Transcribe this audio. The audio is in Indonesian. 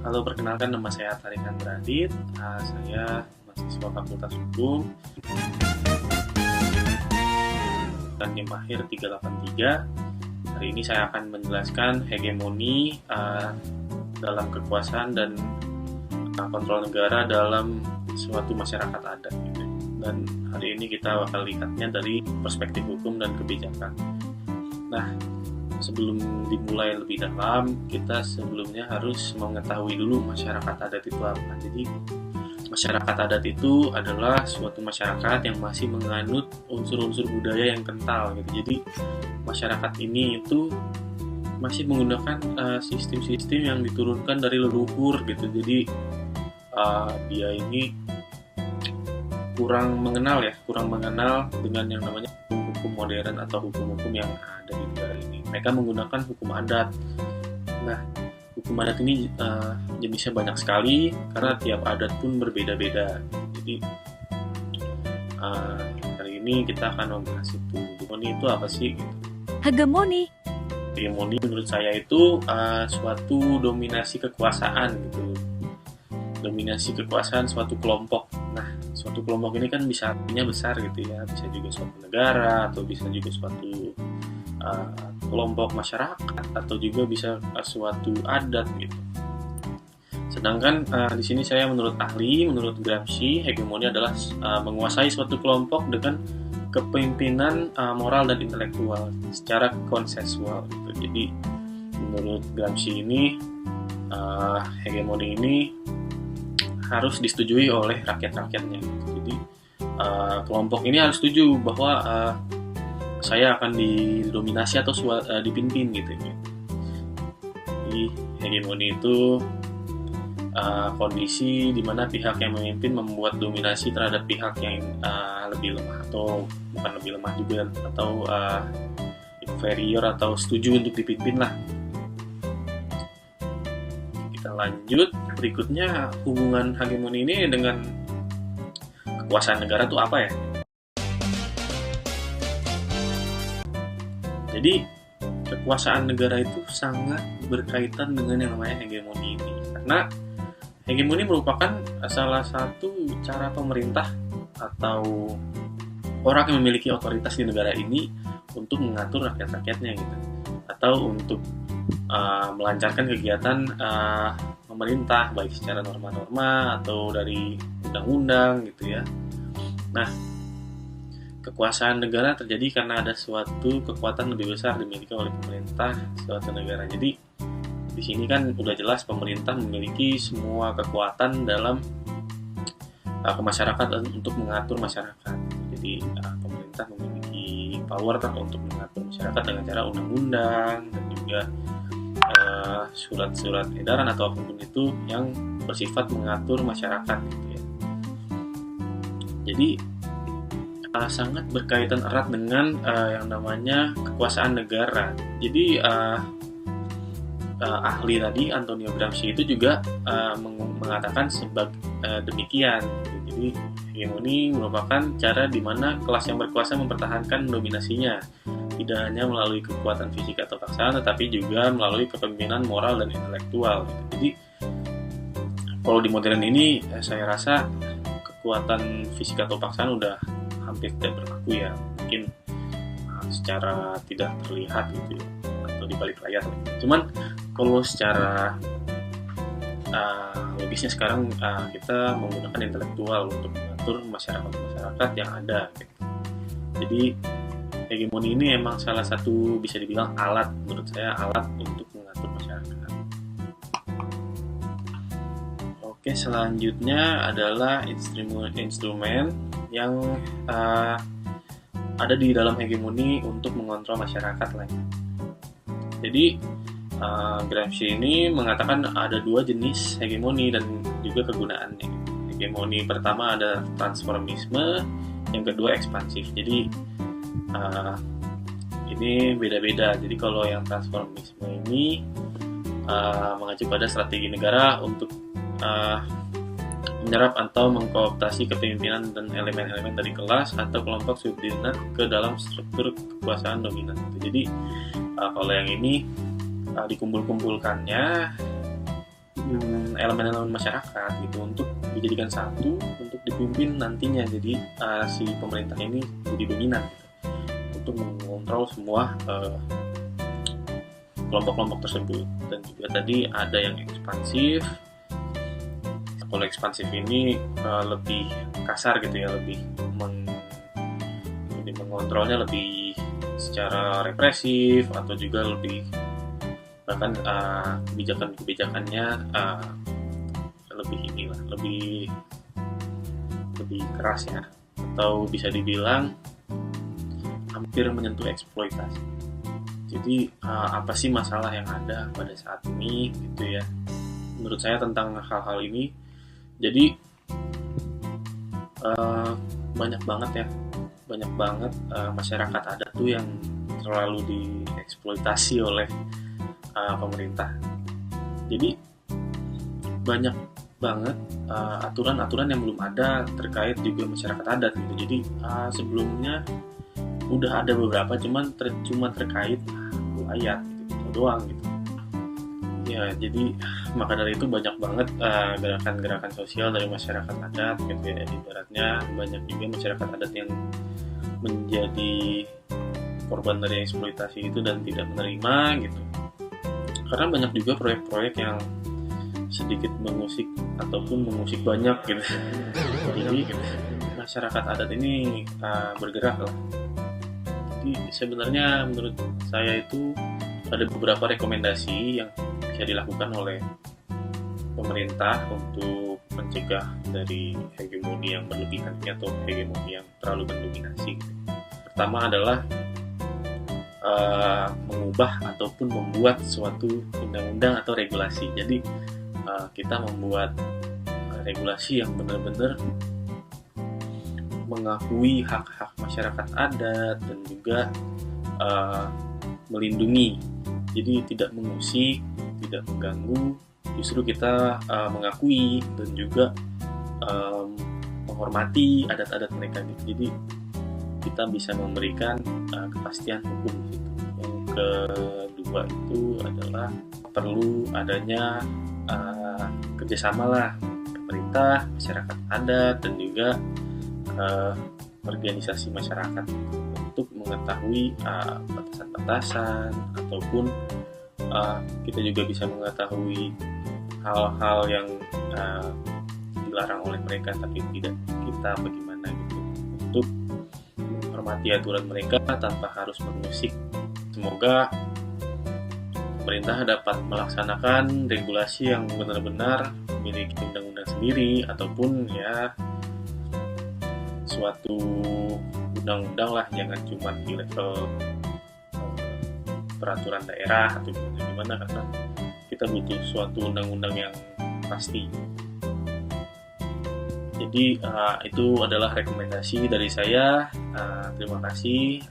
Halo, perkenalkan nama saya Tarikan Radit. Saya mahasiswa Fakultas Hukum dan NIM akhir 383. Hari ini saya akan menjelaskan hegemoni dalam kekuasaan dan kontrol negara dalam suatu masyarakat adat. Gitu. Dan hari ini kita bakal lihatnya dari perspektif hukum dan kebijakan. Nah, sebelum dimulai lebih dalam, kita sebelumnya harus mengetahui dulu masyarakat adat itu apa. Jadi, masyarakat adat itu adalah suatu masyarakat yang masih menganut unsur-unsur budaya yang kental gitu. Jadi, masyarakat ini itu masih menggunakan sistem-sistem yang diturunkan dari leluhur gitu. Jadi, dia ini kurang mengenal dengan yang namanya hukum modern atau hukum-hukum yang ada di negara ini. Mereka menggunakan hukum adat. Nah, hukum adat ini jenisnya banyak sekali karena tiap adat pun berbeda-beda. Jadi hari ini kita akan membahas itu. Hegemoni itu apa sih? Hegemoni. Hegemoni menurut saya itu suatu dominasi kekuasaan gitu. Dominasi kekuasaan suatu kelompok. Nah, suatu kelompok ini kan bisa artinya besar gitu ya, bisa juga suatu negara atau bisa juga suatu kelompok masyarakat atau juga bisa suatu adat gitu. Sedangkan di sini saya menurut Gramsci, hegemoni adalah menguasai suatu kelompok dengan kepemimpinan moral dan intelektual secara konsensual gitu. Jadi menurut Gramsci ini hegemoni ini harus disetujui oleh rakyat-rakyatnya. Jadi kelompok ini harus setuju bahwa saya akan didominasi atau dipimpin gitu. Jadi hegemoni itu kondisi di mana pihak yang memimpin membuat dominasi terhadap pihak yang lebih lemah atau bukan lebih lemah juga atau inferior atau setuju untuk dipimpin lah. Kita lanjut, berikutnya hubungan hegemoni ini dengan kekuasaan negara itu apa ya? Jadi kekuasaan negara itu sangat berkaitan dengan yang namanya hegemoni ini, karena hegemoni merupakan salah satu cara pemerintah atau orang yang memiliki otoritas di negara ini untuk mengatur rakyat-rakyatnya gitu, atau untuk melancarkan kegiatan pemerintah baik secara norma-norma atau dari undang-undang gitu ya. Nah, kekuasaan negara terjadi karena ada suatu kekuatan lebih besar dimiliki oleh pemerintah suatu negara. Jadi di sini kan udah jelas pemerintah memiliki semua kekuatan dalam kemasyarakatan untuk mengatur masyarakat. Jadi pemerintah memiliki power untuk mengatur masyarakat dengan cara undang-undang dan juga surat-surat edaran atau apapun itu yang bersifat mengatur masyarakat gitu ya. Jadi sangat berkaitan erat dengan yang namanya kekuasaan negara. Jadi ahli tadi Antonio Gramsci itu juga mengatakan demikian. Jadi hegemoni merupakan cara di mana kelas yang berkuasa mempertahankan dominasinya, tidak hanya melalui kekuatan fisik atau paksaan, tetapi juga melalui kepemimpinan moral dan intelektual. Jadi kalau di modern ini saya rasa kekuatan fisik atau paksaan udah hampir tidak berlaku ya, mungkin secara tidak terlihat gitu ya, atau di balik layar. Cuman kalau secara logisnya sekarang kita menggunakan intelektual untuk mengatur masyarakat yang ada gitu. Jadi hegemoni ini emang salah satu bisa dibilang alat, menurut saya alat untuk mengatur masyarakat. Oke, selanjutnya adalah instrumen yang ada di dalam hegemoni untuk mengontrol masyarakat lain. Jadi Gramsci ini mengatakan ada dua jenis hegemoni dan juga kegunaannya. Hegemoni pertama ada transformisme, yang kedua ekspansif. Jadi ini beda-beda. Jadi kalau yang transformisme ini mengacu pada strategi negara untuk menyerap atau mengkooptasi kepemimpinan dan elemen-elemen dari kelas atau kelompok subordinat ke dalam struktur kekuasaan dominan. Jadi kalau yang ini dikumpul-kumpulkannya elemen-elemen masyarakat gitu untuk dijadikan satu untuk dipimpin nantinya. Jadi si pemerintah ini jadi dominan gitu, untuk mengontrol semua kelompok-kelompok tersebut. Dan juga tadi ada yang ekspansif. Kalau ekspansif ini lebih kasar gitu ya, lebih mengontrolnya lebih secara represif, atau juga lebih bahkan kebijakannya lebih keras ya, atau bisa dibilang hampir menyentuh eksploitasi. Jadi apa sih masalah yang ada pada saat ini gitu ya, menurut saya tentang hal-hal ini. Jadi banyak banget masyarakat adat tuh yang terlalu dieksploitasi oleh pemerintah. Jadi banyak banget aturan-aturan yang belum ada terkait juga masyarakat adat gitu. Jadi sebelumnya udah ada beberapa, cuma terkait ayat gitu doang gitu. Ya, jadi maka dari itu banyak banget gerakan-gerakan sosial dari masyarakat adat gitu ya. Ibaratnya banyak juga masyarakat adat yang menjadi korban dari eksploitasi itu dan tidak menerima gitu. Karena banyak juga proyek-proyek yang sedikit mengusik ataupun mengusik banyak gitu. Jadi masyarakat adat ini bergerak lah. Jadi sebenarnya menurut saya itu ada beberapa rekomendasi yang bisa dilakukan oleh pemerintah untuk mencegah dari hegemoni yang berlebihan atau hegemoni yang terlalu mendominasi. Pertama adalah mengubah ataupun membuat suatu undang-undang atau regulasi. Jadi kita membuat regulasi yang benar-benar mengakui hak-hak masyarakat adat dan juga melindungi. Jadi tidak mengusik, tidak mengganggu, justru kita mengakui dan juga menghormati adat-adat mereka. Jadi kita bisa memberikan kepastian hukum. Yang kedua itu adalah perlu adanya kerjasama lah pemerintah, masyarakat adat, dan juga organisasi masyarakat untuk mengetahui batasan-batasan, ataupun kita juga bisa mengetahui hal-hal yang dilarang oleh mereka tapi tidak kita bagaimana gitu, untuk menghormati aturan mereka tanpa harus mengusik. Semoga pemerintah dapat melaksanakan regulasi yang benar-benar memiliki undang-undang sendiri, ataupun ya suatu undang-undang lah, jangan cuma di level peraturan daerah atau gimana, karena kita butuh suatu undang-undang yang pasti. Jadi itu adalah rekomendasi dari saya. Terima kasih.